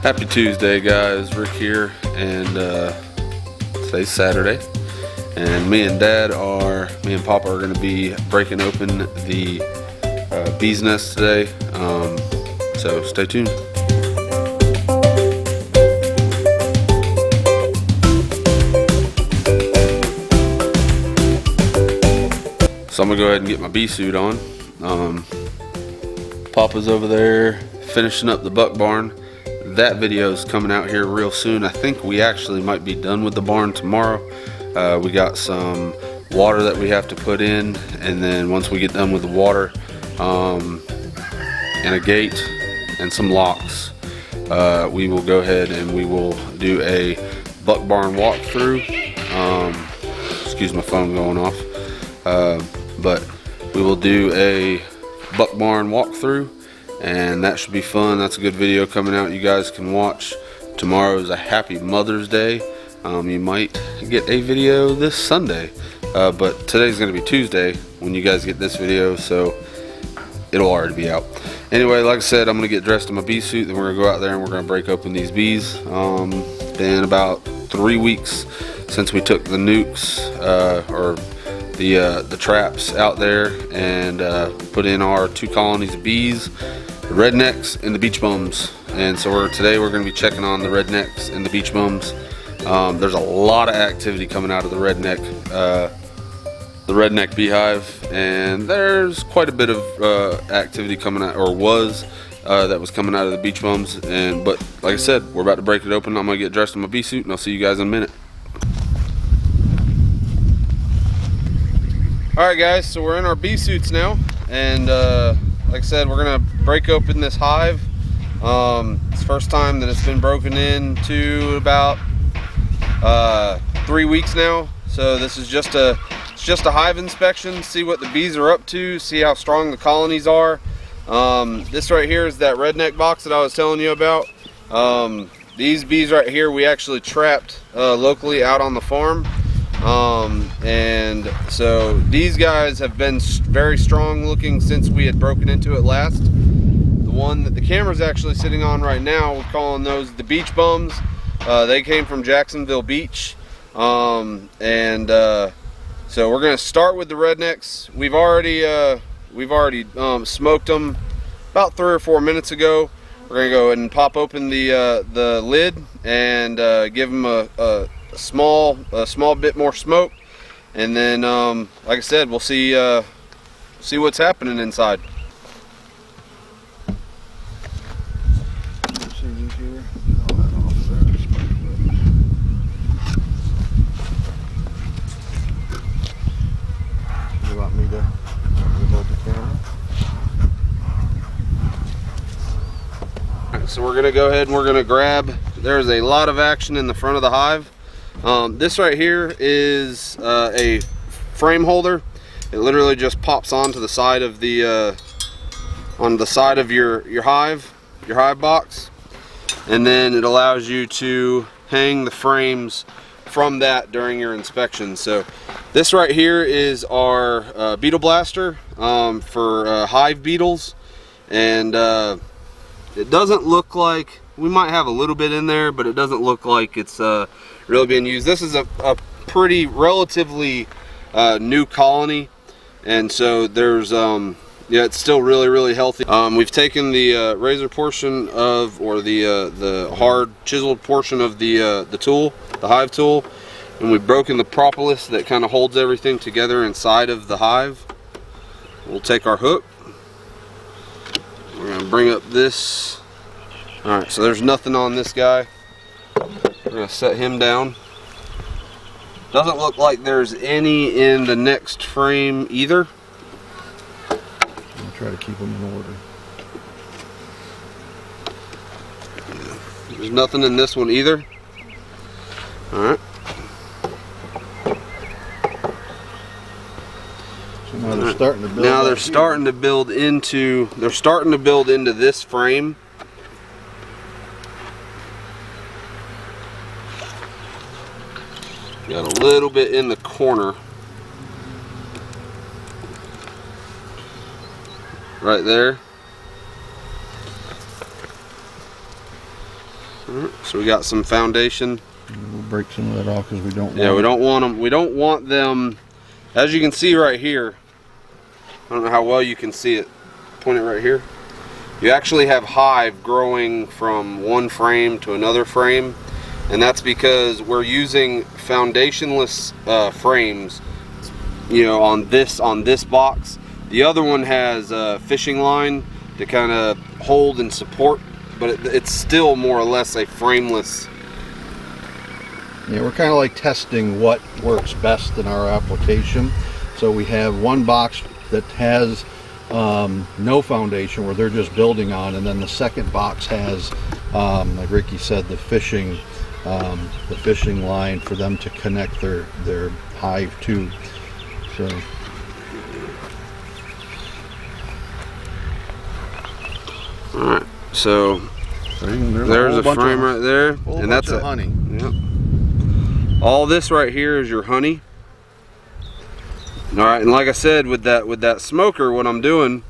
Happy Tuesday, guys. Rick here, and today's Saturday, and me and Papa are going to be breaking open the bee's nest today, so stay tuned. So I'm going to go ahead and get my bee suit on. Papa's over there finishing up the buck barn. That video is coming out here real soon. I think we actually might be done with the barn tomorrow. We got some water that we have to put in, and then once we get done with the water and a gate and some locks, we will go ahead and we will do a buck barn walkthrough. Excuse my phone going off. But we will do a buck barn walkthrough, and that should be fun. That's a good video coming out you guys can watch. Tomorrow is a happy Mother's Day. You might get a video this Sunday, but today's going to be Tuesday when you guys get this video, so it'll already be out. Anyway, like I said, I'm going to get dressed in my bee suit, then we're going to go out there and we're going to break open these bees. Been about 3 weeks since we took the nukes, or the traps out there, and put in our 2 colonies of bees, the rednecks and the beach bums. And so today we're going to be checking on the rednecks and the beach bums. There's a lot of activity coming out of the redneck beehive, and there's quite a bit of activity coming out, or that was coming out of the beach bums. But like I said, we're about to break it open. I'm going to get dressed in my bee suit, and I'll see you guys in a minute. Alright guys, so we're in our bee suits now, and like I said, we're going to break open this hive. It's the first time that it's been broken into about 3 weeks now. So this is just a hive inspection, see what the bees are up to, see how strong the colonies are. This right here is that redneck box that I was telling you about. These bees right here we actually trapped locally out on the farm. And so these guys have been very strong looking since we had broken into it last. The one that the camera's actually sitting on right now, we're calling those the beach bums. They came from Jacksonville Beach. So we're going to start with the rednecks. We've already smoked them about 3 or 4 minutes ago. We're going to go ahead and pop open the lid and give them a small bit more smoke, and then like I said, we'll see what's happening inside. You want me to hold the camera? So we're gonna go ahead and we're gonna grab, there's a lot of action in the front of the hive. This right here is a frame holder. It literally just pops onto the side of your hive box, and then it allows you to hang the frames from that during your inspection. So this right here is our beetle blaster for hive beetles, and it doesn't look like, we might have a little bit in there, but it doesn't look like it's really being used. This is a pretty relatively new colony, and so there's yeah, it's still really healthy. We've taken the razor portion of, or the hard chiseled portion of the tool, the hive tool, and we've broken the propolis that kind of holds everything together inside of the hive. We'll take our hook. We're gonna bring up this. All right, so there's nothing on this guy. We're gonna set him down. Doesn't look like there's any in the next frame either. I'll try to keep them in order. There's nothing in this one either. All right. So now they're starting to build. Now they're starting to build into. They're starting to build into this frame. Got a little bit in the corner. Right there. Alright, so we got some foundation. We'll break some of that off because we don't want Yeah, we don't want them. We don't want them. As you can see right here, I don't know how well you can see it. Point it right here. You actually have hive growing from one frame to another frame, and that's because we're using foundationless frames. You know, on this box. The other one has a fishing line to kind of hold and support, but it's still more or less a frameless. Yeah, we're kind of like testing what works best in our application. So we have one box that has no foundation where they're just building on, and then the second box has, like Ricky said, the fishing line for them to connect their hive to. So. All right, so there's a frame right there, and that's it. Honey. Yep. All this right here is your honey. All right, and like I said, with that smoker, what I'm doing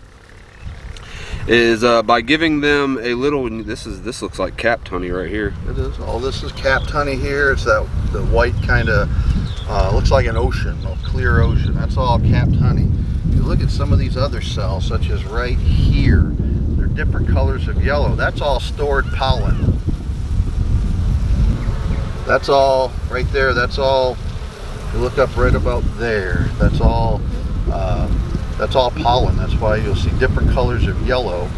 is by giving them a little. This looks like capped honey right here. It is. All this is capped honey here. It's the white kind of looks like an ocean, a clear ocean. That's all capped honey. If you look at some of these other cells, such as right here, they're different colors of yellow. That's all stored pollen. That's all right there. That's all. You look up right about there. That's all pollen. That's why you'll see different colors of yellow.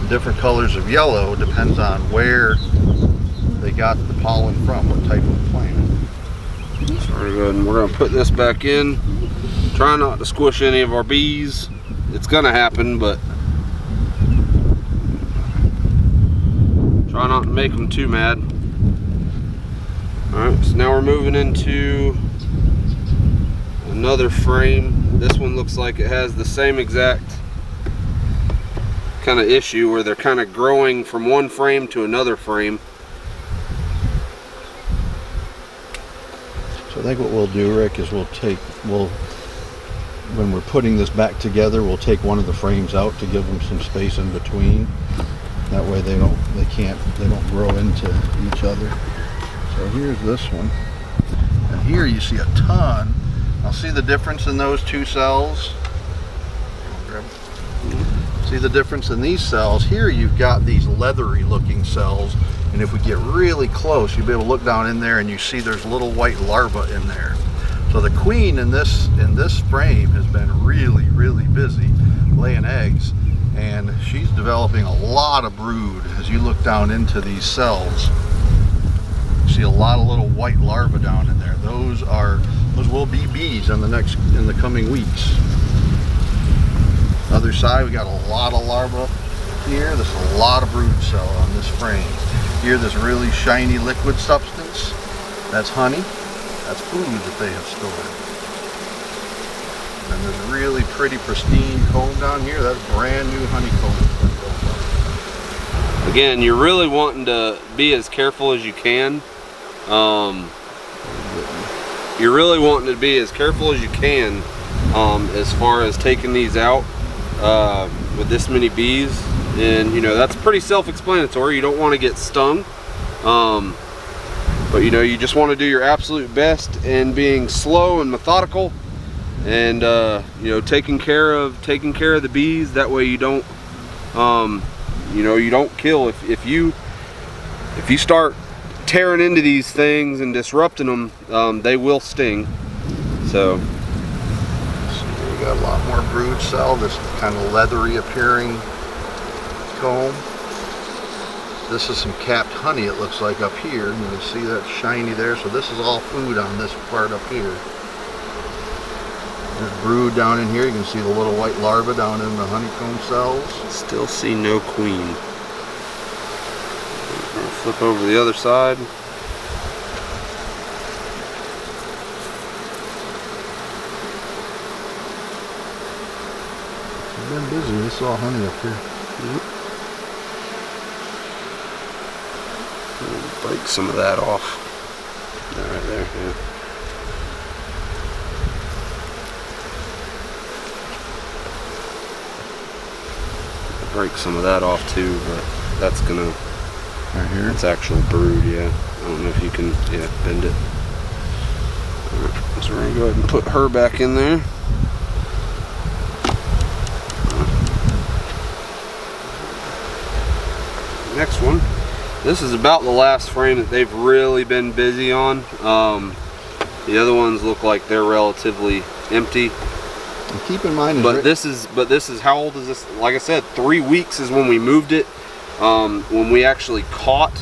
Different colors of yellow depends on where they got the pollen from, what type of plant. So we're going to put this back in. Try not to squish any of our bees. It's going to happen, but try not to make them too mad. Alright, so now we're moving into another frame. This one looks like it has the same exact kind of issue where they're kind of growing from one frame to another frame. So I think what we'll do, Rick, is when we're putting this back together, we'll take one of the frames out to give them some space in between. That way they don't grow into each other. So here's this one, and here you see a ton. Now see the difference in those two cells? See the difference in these cells? Here you've got these leathery looking cells, and if we get really close, you'll be able to look down in there and you see there's little white larvae in there. So the queen in this frame has been really busy laying eggs, and she's developing a lot of brood. As you look down into these cells, you see a lot of little white larvae down in there. Those will be bees in the coming weeks. Other side, we got a lot of larvae here. There's a lot of brood cell on this frame. Here, this really shiny liquid substance, that's honey. That's food that they have stored. And there's a really pretty pristine comb down here. That's brand new honeycomb. Again, you're really wanting to be as careful as you can. You're really wanting to be as careful as you can as far as taking these out with this many bees. And you know, that's pretty self-explanatory. You don't want to get stung. But you know, you just want to do your absolute best in being slow and methodical, and you know, taking care of the bees. That way you don't you know, you don't kill. If you start tearing into these things and disrupting them, they will sting. So we got a lot more brood cell, this kind of leathery appearing comb. This is some capped honey, it looks like, up here. You can see that shiny there. So this is all food on this part up here. There's brood down in here. You can see the little white larvae down in the honeycomb cells. Still see no queen. I'll flip over to the other side. It's been busy. This is all honey up here. Break some of that off. Right there, yeah. Break some of that off too, but that's gonna Right here. It's actual brood, yeah. I don't know if you can, yeah, bend it. Alright, so we're gonna go ahead and put her back in there. Next one. This is about the last frame that they've really been busy on. The other ones look like they're relatively empty. And keep in mind, this is how old is this? Like I said, 3 weeks is when we moved it. When we actually caught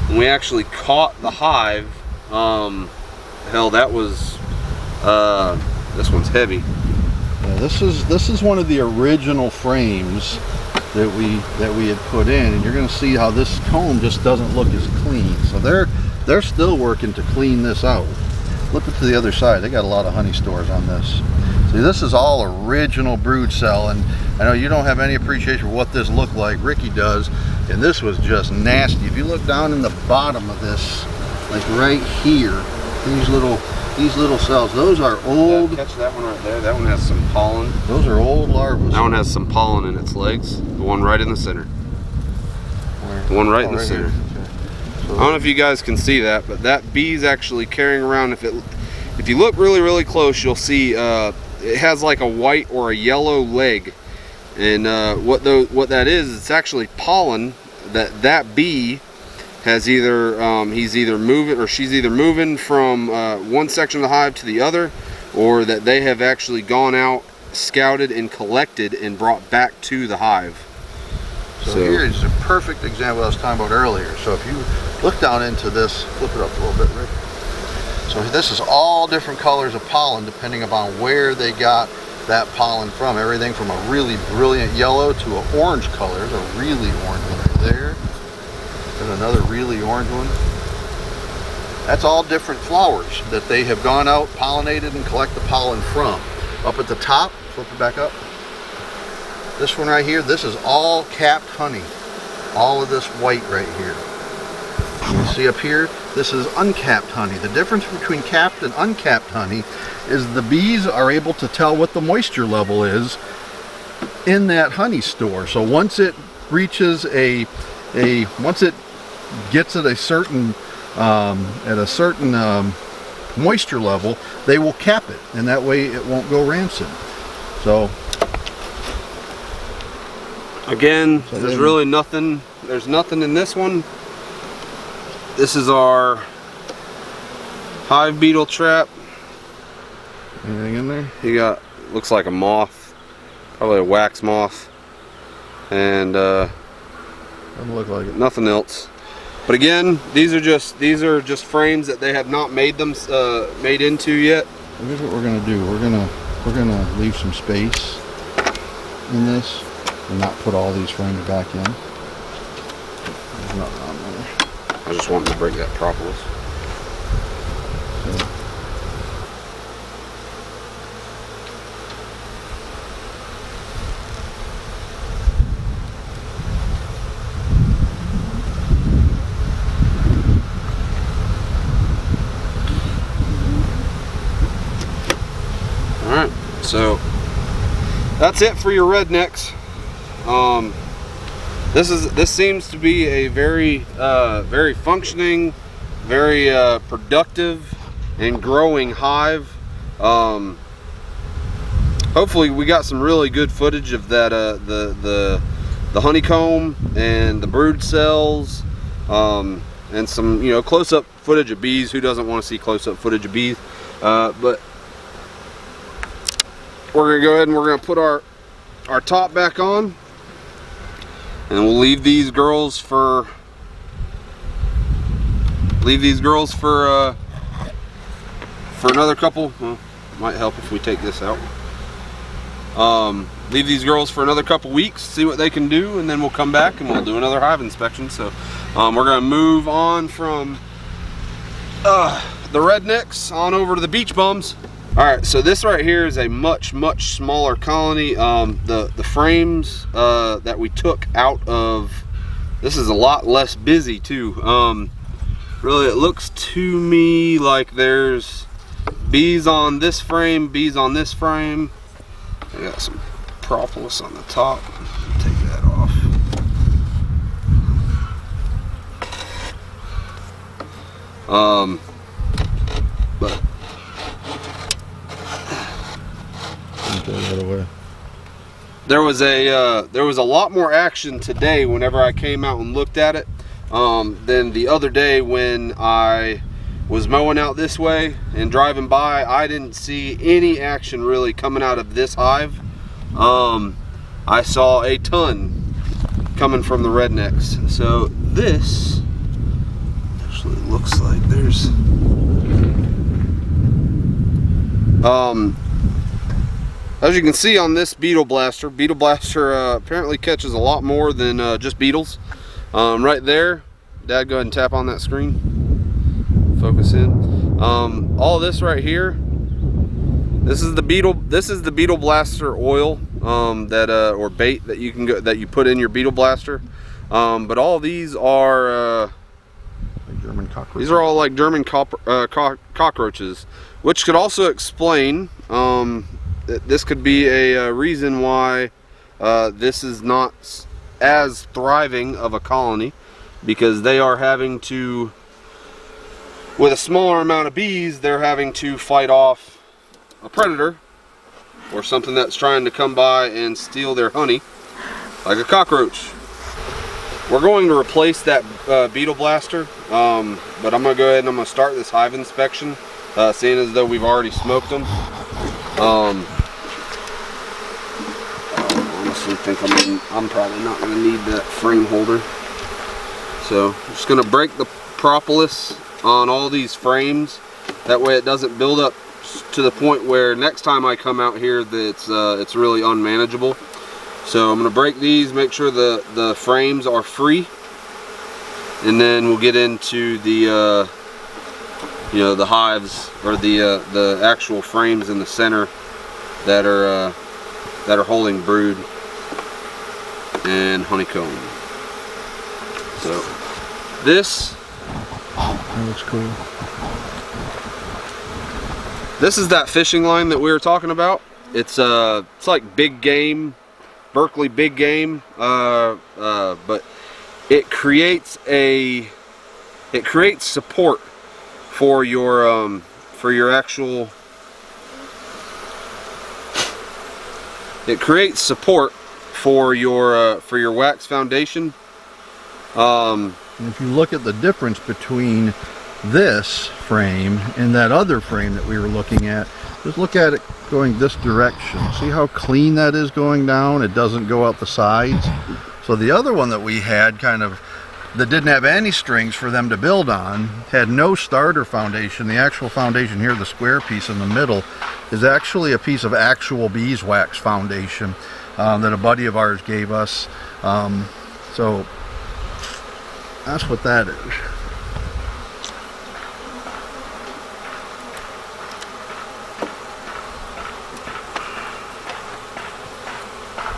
the hive. Hell, that was this one's heavy. Yeah, this is one of the original frames that we had put in, and you're going to see how this comb just doesn't look as clean. So they're still working to clean this out. Flip it to the other side. They got a lot of honey stores on this. See, this is all original brood cell, and I know you don't have any appreciation for what this looked like. Ricky does, and this was just nasty. If you look down in the bottom of this, like right here, these little cells, those are old. Catch that one right there. That one has some pollen. Those are old larvae. That one has some pollen in its legs. The one right in the center. The one right in the center. Okay. So I don't know if you guys can see that, but that bee's actually carrying around. If you look really close, you'll see it has like a white or a yellow leg, and what that is, it's actually pollen that bee has either he's either moving or she's either moving from one section of the hive to the other, or that they have actually gone out, scouted and collected and brought back to the hive. So here is a perfect example I was talking about earlier. So if you look down into this, flip it up a little bit, Rick. So this is all different colors of pollen depending upon where they got that pollen from. Everything from a really brilliant yellow to an orange color. There's a really orange one right there. There's another really orange one. That's all different flowers that they have gone out, pollinated, and collect the pollen from. Up at the top, flip it back up. This one right here, this is all capped honey. All of this white right here. You see up here, this is uncapped honey. The difference between capped and uncapped honey is the bees are able to tell what the moisture level is in that honey store. So once it reaches once it gets at a certain moisture level, they will cap it, and that way it won't go rancid. So again, there's really nothing. There's nothing in this one. This is our hive beetle trap. Anything in there? You got, looks like a moth, probably a wax moth, and Doesn't look like it. nothing else. But again, these are just frames that they have not made made into yet. Here's what we're gonna do. We're gonna leave some space in this and not put all these frames back in. There's nothing on there. I just wanted to break that propolis. So. Alright, so that's it for your rednecks. This seems to be a very very functioning, very productive and growing hive. Hopefully we got some really good footage of that the honeycomb and the brood cells, and some close-up footage of bees. Who doesn't want to see close-up footage of bees? But we're gonna go ahead and we're gonna put our top back on, and we'll leave these girls for another couple. Well, might help if we take this out. Leave these girls for another couple weeks, see what they can do, and then we'll come back and we'll do another hive inspection. So we're gonna move on from the rednecks on over to the beach bums. All right, so this right here is a much smaller colony. The frames that we took out of this is a lot less busy too. Really, it looks to me like there's bees on this frame, bees on this frame. I got some propolis on the top. Take that off. But there was a lot more action today whenever I came out and looked at it than the other day when I was mowing out this way and driving by. I didn't see any action really coming out of this hive. I saw a ton coming from the Rednecks. So this actually looks like there's as you can see on this Beetle Blaster apparently catches a lot more than just beetles. Right there, Dad, go ahead and tap on that screen. Focus in. All this right here, this is the Beetle Blaster oil or bait that you put in your Beetle Blaster. But all these are like German cockroaches. These are all like German cockroaches, which could also explain this could be a reason why this is not as thriving of a colony, because they are having to, with a smaller amount of bees, they're having to fight off a predator or something that's trying to come by and steal their honey, like a cockroach. We're going to replace that Beetle Blaster, but I'm going to go ahead and I'm going to start this hive inspection, seeing as though we've already smoked them. I honestly think I'm probably not going to need that frame holder. So I'm just going to break the propolis on all these frames. That way it doesn't build up to the point where next time I come out here that it's really unmanageable. So I'm going to break these, make sure the frames are free, and then we'll get into the the hives, or the actual frames in the center that are holding brood and honeycomb. So this looks cool. This is that fishing line that we were talking about. It's like big game, Berkeley big game, but it creates support for your actual. It creates support for your wax foundation. And if you look at the difference between this frame and that other frame that we were looking at, just look at it going this direction. See how clean that is going down? It doesn't go out the sides. So the other one that we had that didn't have any strings for them to build on, had no starter foundation. The actual foundation here, the square piece in the middle, is actually a piece of actual beeswax foundation that a buddy of ours gave us. So that's what that is.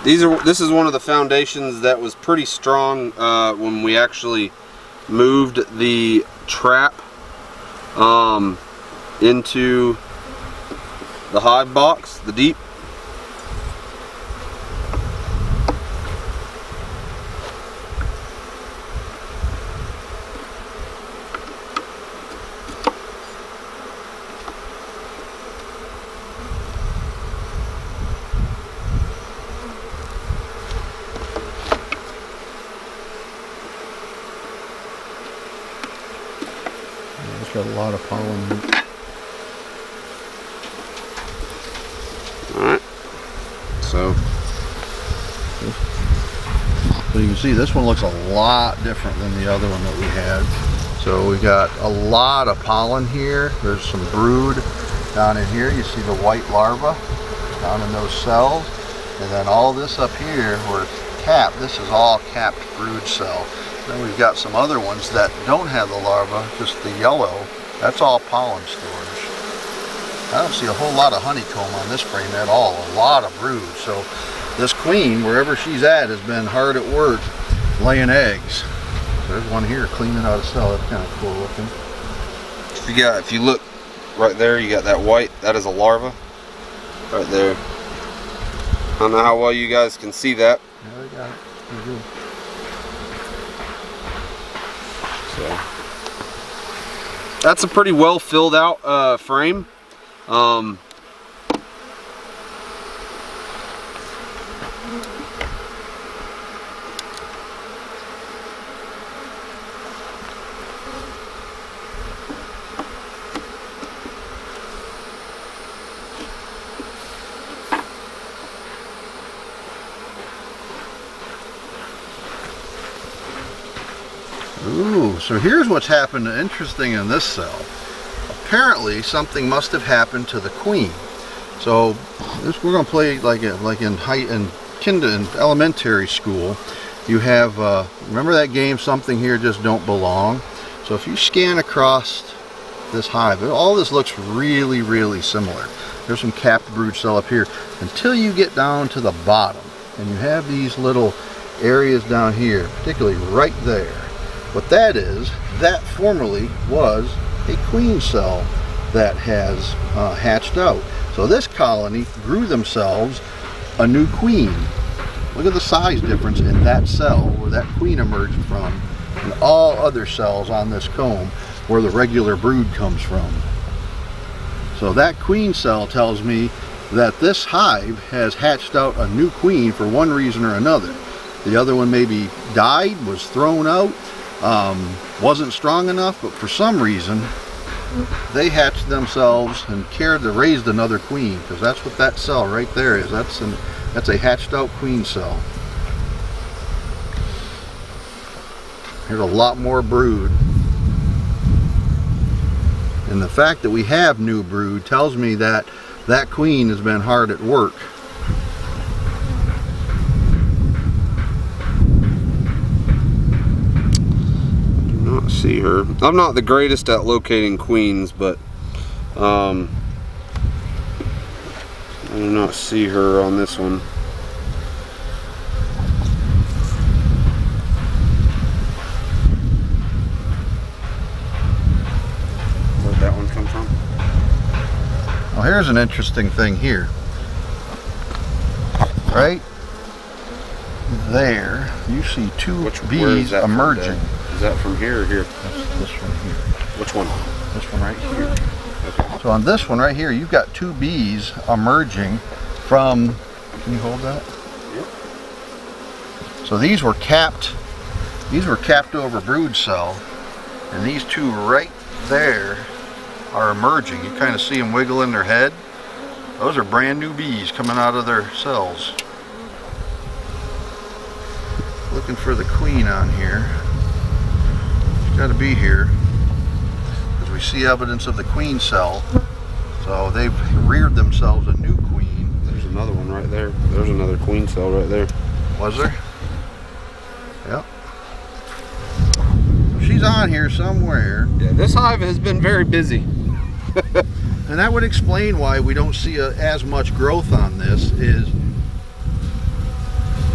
This is one of the foundations that was pretty strong when we actually moved the trap into the hive box, the deep. Got a lot of pollen. Alright, so you can see this one looks a lot different than the other one that we had. So we got a lot of pollen here. There's some brood down in here. You see the white larva down in those cells. And then all this up here where it's capped, this is all capped brood cell. Then we've got some other ones that don't have the larva, just the yellow. That's all pollen storage. I don't see a whole lot of honeycomb on this frame at all. A lot of brood. So this queen, wherever she's at, has been hard at work laying eggs. There's one here cleaning out a cell. That's kind of cool looking. if you look right there, you got that white. That is a larva right there. I don't know how well you guys can see that. Yeah, I got it. Pretty good. that's a pretty well filled out frame. Ooh, so here's what's happened interesting in this cell. Apparently something must have happened to the queen. So this, we're going to play like in elementary school. You have remember that game, Something Here Just Don't Belong? So if you scan across this hive, all this looks really similar. There's some capped brood cell up here until you get down to the bottom, and you have these little areas down here, particularly right there. What that is, that formerly was a queen cell that has hatched out. So this colony grew themselves a new queen. Look at the size difference in that cell where that queen emerged from, and all other cells on this comb where the regular brood comes from. So that queen cell tells me that this hive has hatched out a new queen for one reason or another. The other one maybe died, was thrown out, wasn't strong enough, but for some reason they hatched themselves and raised another queen, because that's what that cell right there is. That's a hatched out queen cell. Here's a lot more brood, and the fact that we have new brood tells me that that queen has been hard at work. See her. I'm not the greatest at locating queens, but I do not see her on this one. Where'd that one come from? Well, here's an interesting thing here. Right there, you see two bees emerging. Is that from here or here? That's this one here. Which one? This one right here. Okay. So on this one right here, you've got two bees emerging from, can you hold that? Yep. So these were capped over brood cell, and these two right there are emerging. You kind of see them wiggling their head. Those are brand new bees coming out of their cells. Looking for the queen on here. She's got to be here, because we see evidence of the queen cell. So they've reared themselves a new queen. There's another one right there. There's another queen cell right there. Was there? Yep. She's on here somewhere. Yeah, this hive has been very busy. And that would explain why we don't see as much growth on this. It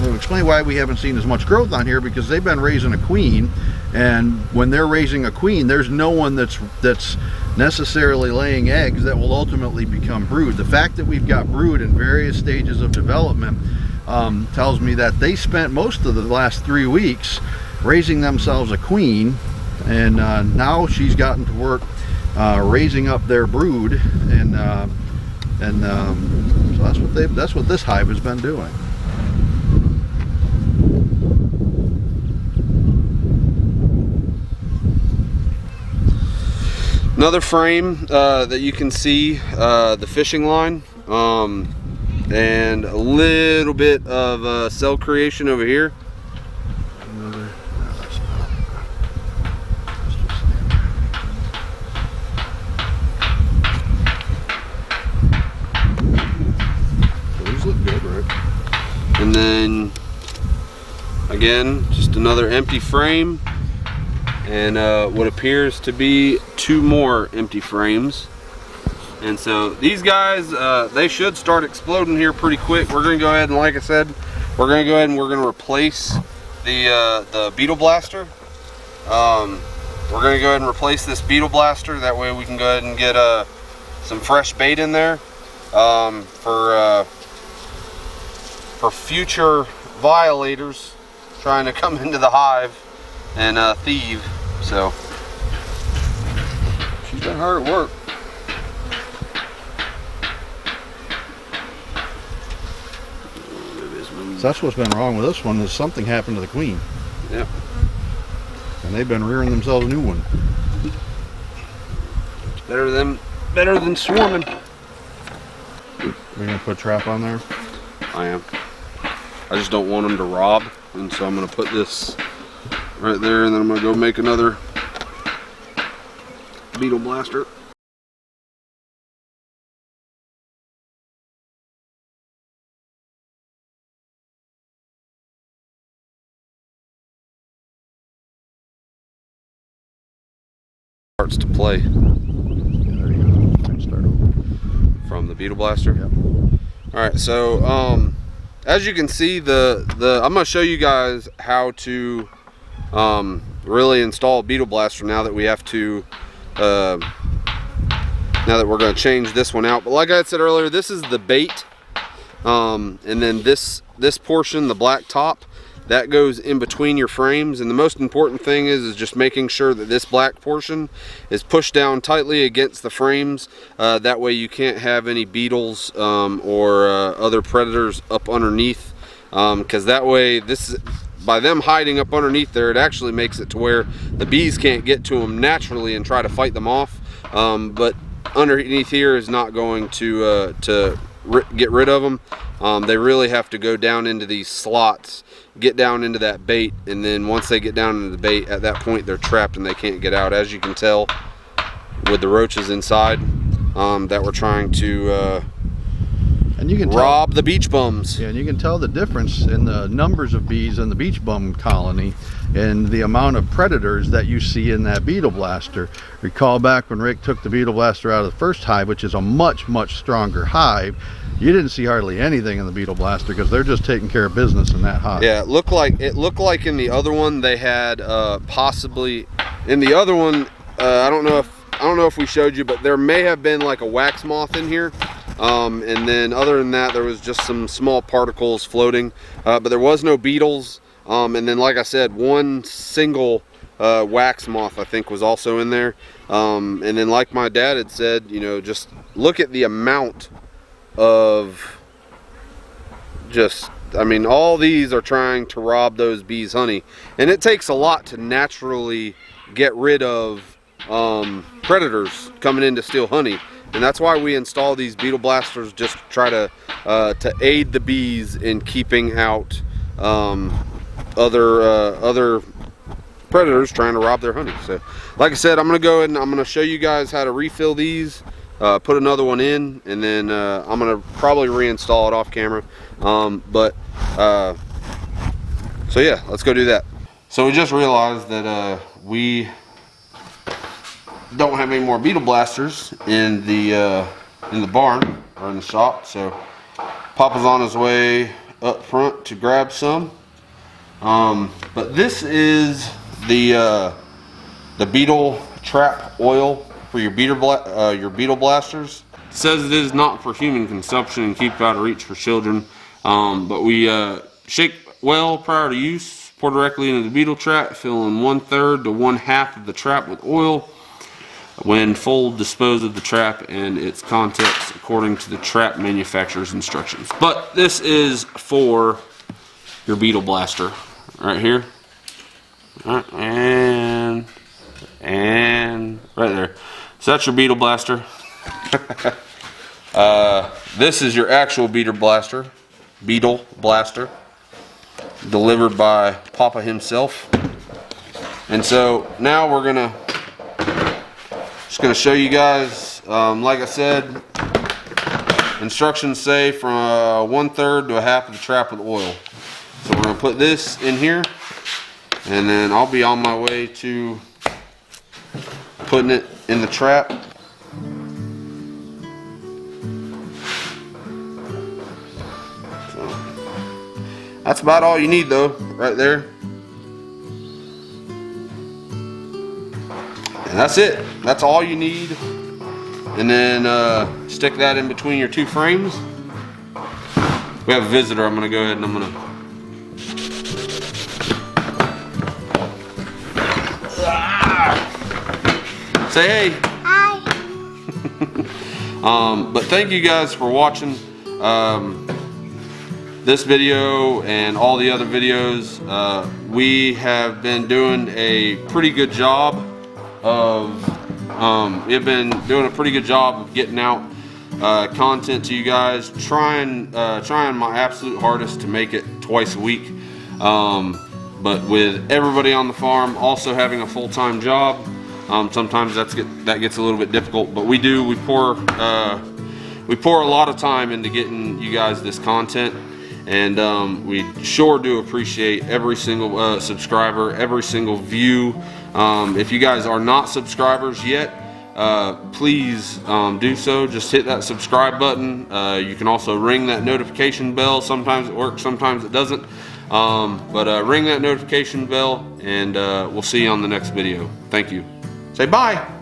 would explain why we haven't seen as much growth on here, because they've been raising a queen, and when they're raising a queen, there's no one that's necessarily laying eggs that will ultimately become brood. The fact that we've got brood in various stages of development tells me that they spent most of the last 3 weeks raising themselves a queen, and now she's gotten to work raising up their brood, and so that's what this hive has been doing. Another frame that you can see the fishing line, and a little bit of cell creation over here. These look good, right? And then again, just another empty frame, and what appears to be 2 more empty frames. And so these guys, they should start exploding here pretty quick. We're gonna go ahead and, like I said, we're gonna replace the Beetle Blaster. We're gonna go ahead and replace this Beetle Blaster. That way we can go ahead and get some fresh bait in there for future violators trying to come into the hive and thieve. So It's been hard work. So that's what's been wrong with this one, is something happened to the queen. Yep. And they've been rearing themselves a new one. Better than swarming. We're gonna put a trap on there? I am. I just don't want them to rob, and so I'm gonna put this right there, and then I'm gonna go make another beetle blaster. Starts to play. Yeah, there you go. Start over. From the beetle blaster. Yep. All right, so as you can see, I'm gonna show you guys how to really install a beetle blaster now that we have to now that we're gonna change this one out. But like I said earlier, this is the bait, and then this portion, the black top, that goes in between your frames. And the most important thing is just making sure that this black portion is pushed down tightly against the frames. That way you can't have any beetles or other predators up underneath, because that way, by them hiding up underneath there, it actually makes it to where the bees can't get to them naturally and try to fight them off. But underneath here is not going to get rid of them. They really have to go down into these slots, get down into that bait, and then once they get down into the bait, at that point they're trapped and they can't get out, as you can tell with the roaches inside that we're trying to and you can rob the beach bums. Yeah, and you can tell the difference in the numbers of bees in the beach bum colony and the amount of predators that you see in that beetle blaster. Recall back when Rick took the beetle blaster out of the first hive, which is a much stronger hive, you didn't see hardly anything in the beetle blaster because they're just taking care of business in that hive. Yeah, it looked like in the other one they had possibly in the other one, I don't know if we showed you, but there may have been like a wax moth in here. And then other than that, there was just some small particles floating, but there was no beetles. And then, like I said, one single wax moth I think was also in there. And then, like my dad had said, you know, just look at the amount of I mean, all these are trying to rob those bees' honey, and it takes a lot to naturally get rid of predators coming in to steal honey. And that's why we install these beetle blasters, just to try to aid the bees in keeping out other predators trying to rob their honey. So, like I said, I'm gonna go ahead and I'm gonna show you guys how to refill these, put another one in, and then I'm gonna probably reinstall it off camera. So yeah, let's go do that. So we just realized that we don't have any more beetle blasters in the barn or in the shop, so Papa's on his way up front to grab some. But this is the Beetle Trap Oil for your beetle blasters. It says it is not for human consumption and keep out of reach for children, but we shake well prior to use. Pour directly into the beetle trap, fill in 1/3 to 1/2 of the trap with oil. When full, dispose of the trap and its contents according to the trap manufacturer's instructions. But this is for your beetle blaster right here. All right, and right there. So that's your beetle blaster. This is your actual beetle blaster, delivered by Papa himself. And so now we're just gonna show you guys, like I said, instructions say from 1/3 to 1/2 of the trap with oil. So we're gonna put this in here, and then I'll be on my way to putting it in the trap. So that's about all you need though, right there. And that's it. That's all you need. And then stick that in between your two frames. We have a visitor. I'm gonna go ahead and I'm gonna say hey. Hi. But thank you guys for watching this video and all the other videos. We have been doing a pretty good job of getting out content to you guys, trying my absolute hardest to make it twice a week, but with everybody on the farm also having a full-time job, sometimes that gets a little bit difficult, but we pour a lot of time into getting you guys this content, and we sure do appreciate every single subscriber, every single view. If you guys are not subscribers yet, please do so. Just hit that subscribe button. You can also ring that notification bell. Sometimes it works, sometimes it doesn't. But ring that notification bell, and we'll see you on the next video. Thank you. Say bye.